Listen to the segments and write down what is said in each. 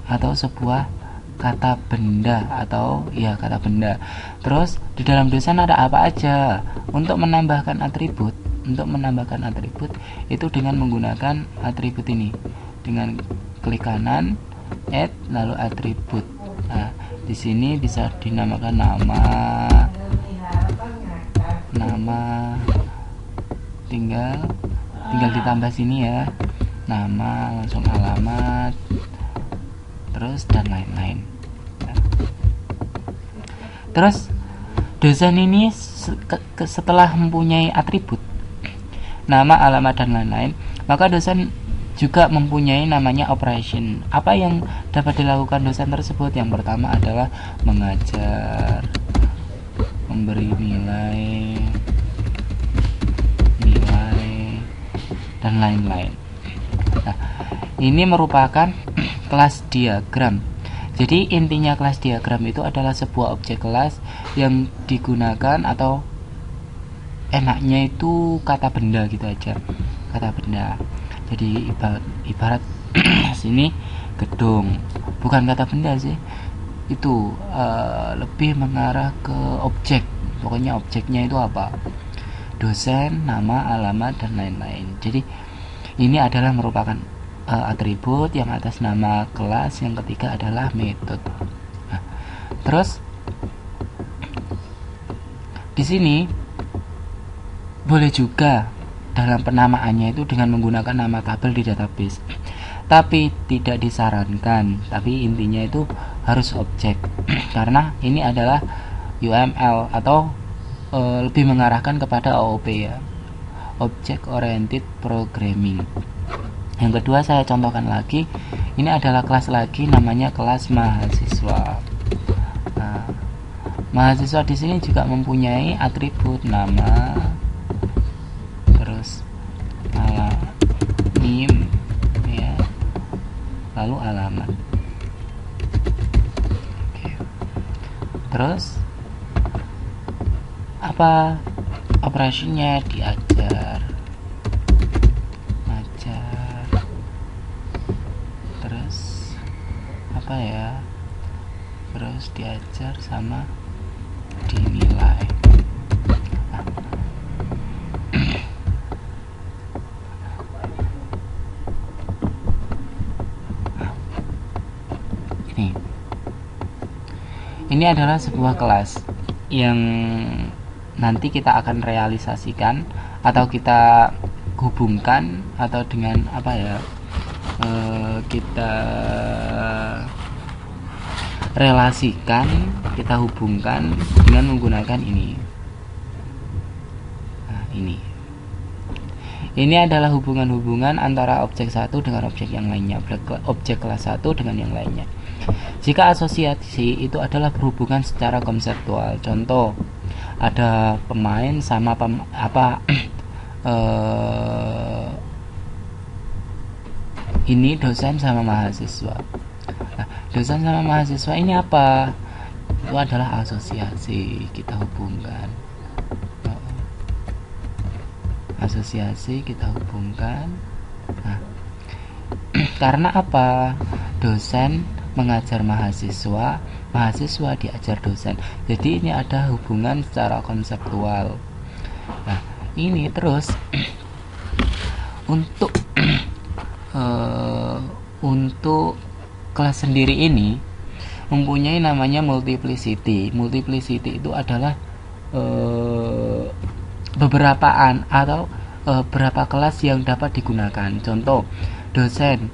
atau sebuah kata benda atau ya kata benda. Terus di dalam dosen ada apa aja? Untuk menambahkan atribut itu dengan menggunakan atribut ini. Dengan klik kanan, add lalu atribut. Nah, di sini bisa dinamakan nama tinggal ditambah sini ya, nama, langsung alamat, terus dan lain-lain. Terus dosen ini setelah mempunyai atribut nama, alamat, dan lain-lain, maka dosen juga mempunyai namanya operation. Apa yang dapat dilakukan dosen tersebut? Yang pertama adalah mengajar, memberi nilai, dan lain-lain. Nah, ini merupakan kelas diagram. Jadi intinya kelas diagram itu adalah sebuah objek kelas yang digunakan, atau enaknya itu kata benda gitu aja, kata benda. Jadi ibarat sini gedung, bukan kata benda sih, itu lebih mengarah ke objek. Pokoknya objeknya itu apa? Dosen, nama, alamat, dan lain-lain. Jadi ini adalah merupakan atribut yang atas nama kelas. Yang ketiga adalah metode. Nah, terus di sini boleh juga dalam penamaannya itu dengan menggunakan nama tabel di database, tapi tidak disarankan. Tapi intinya itu harus objek karena ini adalah UML atau lebih mengarahkan kepada OOP ya, Object Oriented Programming. Yang kedua saya contohkan lagi, ini adalah kelas lagi, namanya kelas mahasiswa. Nah, mahasiswa di sini juga mempunyai atribut nama, terus NIM ya, lalu alamat. Oke. Terus apa operasinya? Diajar, ngajar, terus apa ya, terus diajar sama dinilai. Nah, ini adalah sebuah kelas yang nanti kita akan realisasikan atau kita hubungkan atau dengan apa ya, kita relasikan, kita hubungkan dengan menggunakan ini. Nah, ini adalah hubungan-hubungan antara objek satu dengan objek yang lainnya, objek kelas satu dengan yang lainnya. Jika asosiasi itu adalah berhubungan secara konseptual, contoh ada pemain sama ini dosen sama mahasiswa. Nah, dosen sama mahasiswa ini apa? Itu adalah asosiasi, kita hubungkan. Asosiasi kita hubungkan. Nah, karena apa? Dosen mengajar mahasiswa, mahasiswa diajar dosen. Jadi ini ada hubungan secara konseptual. Nah, ini terus untuk untuk kelas sendiri ini mempunyai namanya multiplicity. Multiplicity itu adalah beberapaan atau berapa kelas yang dapat digunakan. Contoh, dosen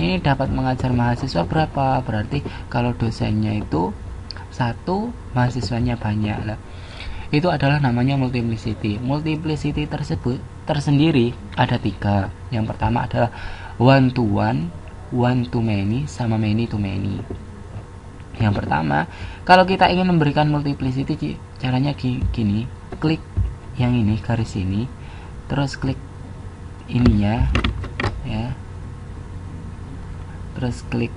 ini dapat mengajar mahasiswa berapa, berarti kalau dosennya itu satu, mahasiswanya banyak lah. Itu adalah namanya multiplicity. Multiplicity tersebut tersendiri ada 3. Yang pertama adalah one to one, one to many, sama many to many. Yang pertama, kalau kita ingin memberikan multiplicity, caranya gini, klik yang ini, garis ini, terus klik ininya ya, terus klik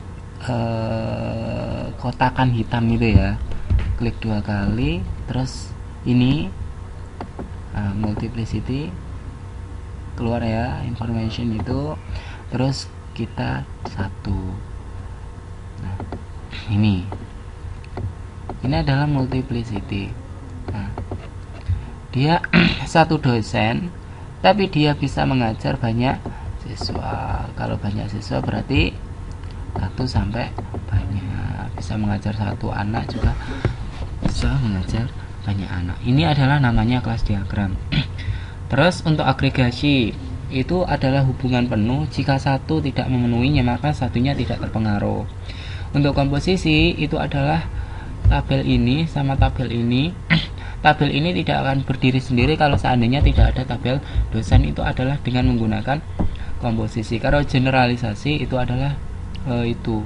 kotakan hitam itu ya, klik 2 kali, terus ini multiplicity keluar ya, information itu, terus kita 1. Nah, ini adalah multiplicity. Nah, dia satu dosen tapi dia bisa mengajar banyak siswa. Kalau banyak siswa berarti 1 sampai banyak, bisa mengajar satu anak juga bisa mengajar banyak anak. Ini adalah namanya kelas diagram. Terus untuk agregasi itu adalah hubungan penuh. Jika satu tidak memenuhinya maka satunya tidak terpengaruh. Untuk komposisi itu adalah tabel ini sama tabel ini. Tabel ini tidak akan berdiri sendiri kalau seandainya tidak ada tabel dosen. Itu adalah dengan menggunakan komposisi. Kalau generalisasi itu adalah itu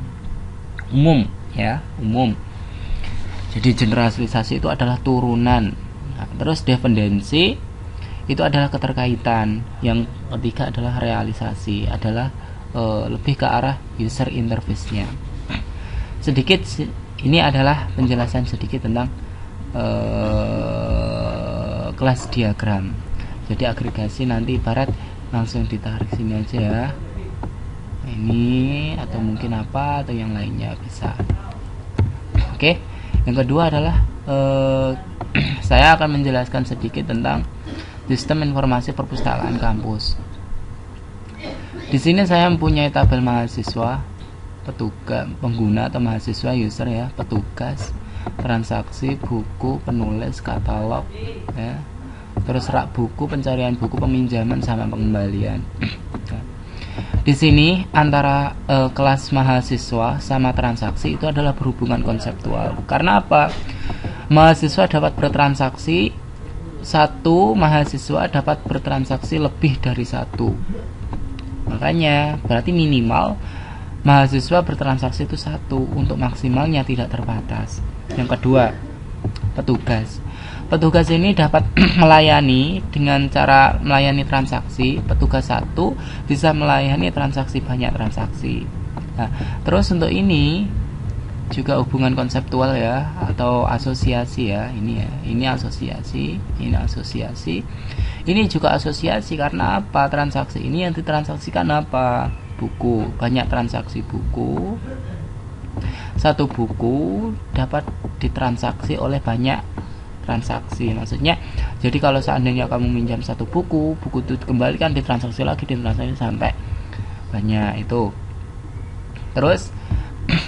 umum ya, umum. Jadi generalisasi itu adalah turunan. Nah, terus dependensi itu adalah keterkaitan. Yang ketiga adalah realisasi, adalah lebih ke arah user interface-nya. Sedikit ini adalah penjelasan sedikit tentang kelas diagram. Jadi agregasi nanti ibarat langsung ditarik sini aja ya. Ini atau mungkin apa atau yang lainnya bisa. Oke. Yang kedua adalah saya akan menjelaskan sedikit tentang sistem informasi perpustakaan kampus. Di sini saya mempunyai tabel mahasiswa, petugas, pengguna atau mahasiswa user ya, petugas, transaksi, buku, penulis, katalog ya. Terus rak buku, pencarian buku, peminjaman sama pengembalian. Di sini antara kelas mahasiswa sama transaksi itu adalah berhubungan konseptual. Karena apa? Mahasiswa dapat bertransaksi, satu mahasiswa dapat bertransaksi lebih dari satu. Makanya berarti minimal mahasiswa bertransaksi itu satu, untuk maksimalnya tidak terbatas. Yang kedua, petugas. Petugas ini dapat melayani dengan cara melayani transaksi. Petugas satu bisa melayani transaksi banyak transaksi. Nah, terus untuk ini juga hubungan konseptual ya, atau asosiasi ya. Ini ya, ini asosiasi, ini asosiasi. Ini juga asosiasi karena apa? Transaksi ini yang ditransaksikan apa? Buku. Banyak transaksi buku. Satu buku dapat ditransaksi oleh banyak transaksi. Maksudnya jadi kalau seandainya kamu minjam satu buku itu dikembalikan, ditransaksi lagi, ditransaksi sampai banyak itu. Terus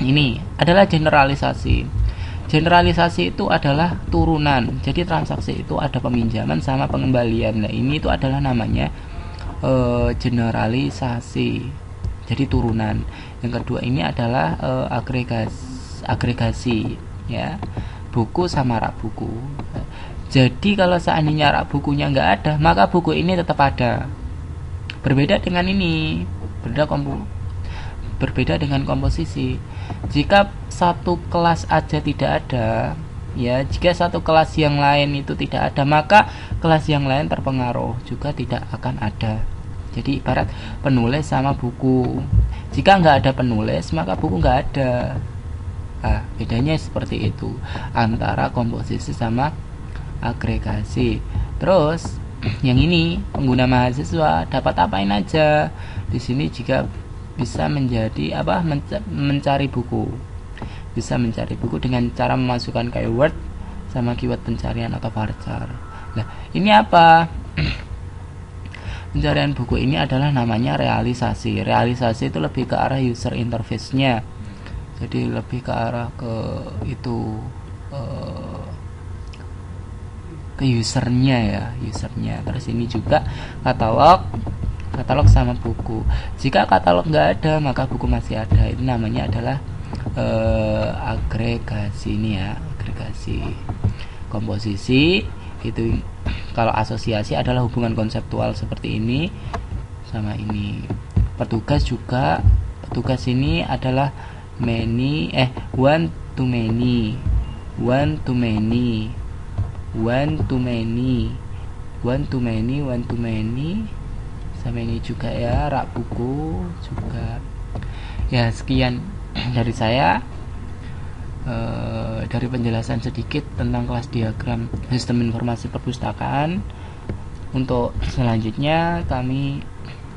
ini adalah generalisasi. Generalisasi itu adalah turunan. Jadi transaksi itu ada peminjaman sama pengembalian. Nah, ini itu adalah namanya generalisasi. Jadi turunan. Yang kedua ini adalah agregasi ya. Buku sama rak buku. Jadi kalau seandainya rak bukunya nggak ada, maka buku ini tetap ada. Berbeda dengan ini, berbeda dengan komposisi. Jika satu kelas aja tidak ada, ya, jika satu kelas yang lain itu tidak ada, maka kelas yang lain terpengaruh juga tidak akan ada. Jadi ibarat penulis sama buku. Jika nggak ada penulis, maka buku nggak ada. Nah, bedanya seperti itu antara komposisi sama agregasi. Terus yang ini pengguna mahasiswa dapat apain aja di sini jika bisa menjadi apa, mencari buku. Bisa mencari buku dengan cara memasukkan keyword sama keyword pencarian atau varchar. Nah, ini apa? Pencarian buku ini adalah namanya realisasi. Realisasi itu lebih ke arah user interface-nya. Jadi lebih ke arah ke itu ke usernya ya, usernya. Terus ini juga katalog sama buku. Jika katalog nggak ada maka buku masih ada. Itu namanya adalah agregasi ini ya, agregasi. Komposisi itu kalau asosiasi adalah hubungan konseptual seperti ini sama ini. Petugas juga, petugas ini adalah one to many sama ini juga ya, rak buku juga. Ya, sekian dari saya dari penjelasan sedikit tentang kelas diagram sistem informasi perpustakaan. Untuk selanjutnya kami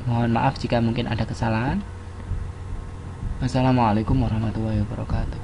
mohon maaf jika mungkin ada kesalahan. Wassalamualaikum warahmatullahi wabarakatuh.